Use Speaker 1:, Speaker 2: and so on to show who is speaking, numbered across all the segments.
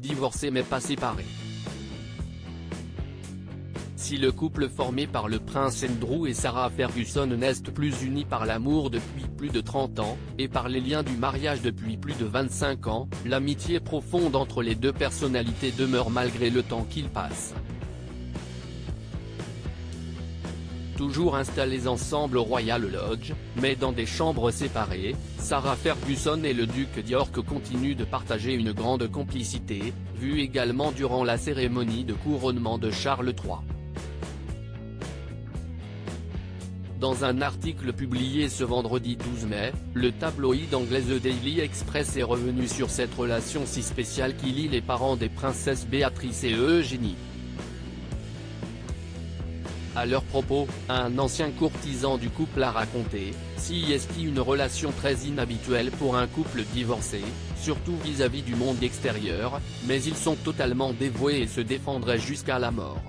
Speaker 1: divorcés mais pas séparés. Si le couple formé par le prince Andrew et Sarah Ferguson n'est plus uni par l'amour depuis plus de 30 ans, et par les liens du mariage depuis plus de 25 ans, l'amitié profonde entre les deux personnalités demeure malgré le temps qu'il passe. Toujours installés ensemble au Royal Lodge, mais dans des chambres séparées, Sarah Ferguson et le duc d'York continuent de partager une grande complicité, vue également durant la cérémonie de couronnement de Charles III. Dans un article publié ce vendredi 12 mai, le tabloïd anglais The Daily Express est revenu sur cette relation si spéciale qui lie les parents des princesses Béatrice et Eugénie. À leur propos, un ancien courtisan du couple a raconté, c'est une relation très inhabituelle pour un couple divorcé, surtout vis-à-vis du monde extérieur, mais ils sont totalement dévoués et se défendraient jusqu'à la mort.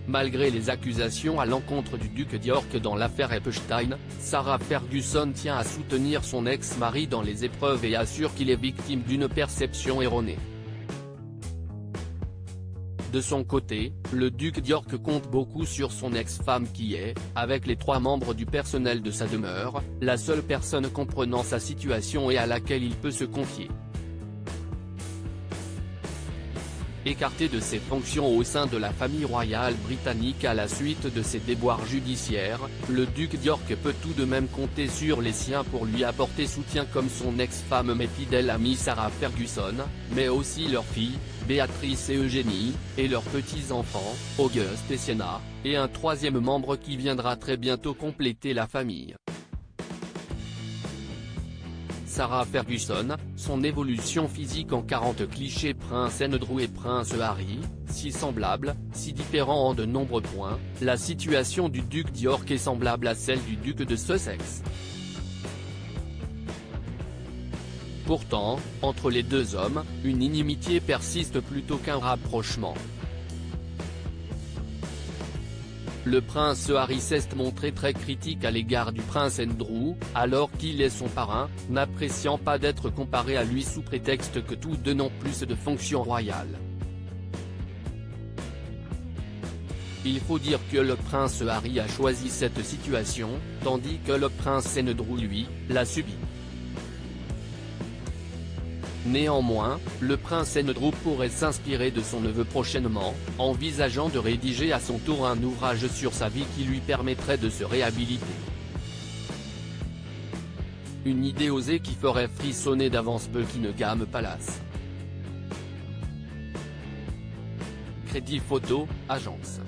Speaker 1: Malgré les accusations à l'encontre du duc d'York dans l'affaire Epstein, Sarah Ferguson tient à soutenir son ex-mari dans les épreuves et assure qu'il est victime d'une perception erronée. De son côté, le duc d'York compte beaucoup sur son ex-femme qui est, avec les 3 membres du personnel de sa demeure, la seule personne comprenant sa situation et à laquelle il peut se confier. Écarté de ses fonctions au sein de la famille royale britannique à la suite de ses déboires judiciaires, le duc d'York peut tout de même compter sur les siens pour lui apporter soutien comme son ex-femme mais fidèle amie Sarah Ferguson, mais aussi leurs filles, Béatrice et Eugénie, et leurs petits-enfants, Auguste et Sienna, et un 3e membre qui viendra très bientôt compléter la famille. Sarah Ferguson, son évolution physique en 40 clichés Prince Andrew et Prince Harry, si semblable, si différent en de nombreux points, la situation du duc d'York est semblable à celle du duc de Sussex. Pourtant, entre les deux hommes, une inimitié persiste plutôt qu'un rapprochement. Le prince Harry s'est montré très critique à l'égard du prince Andrew, alors qu'il est son parrain, n'appréciant pas d'être comparé à lui sous prétexte que tous deux n'ont plus de fonction royale. Il faut dire que le prince Harry a choisi cette situation, tandis que le prince Andrew lui, l'a subie. Néanmoins, le prince Andrew pourrait s'inspirer de son neveu prochainement, envisageant de rédiger à son tour un ouvrage sur sa vie qui lui permettrait de se réhabiliter. Une idée osée qui ferait frissonner d'avance Buckingham Palace. Crédit photo, agence.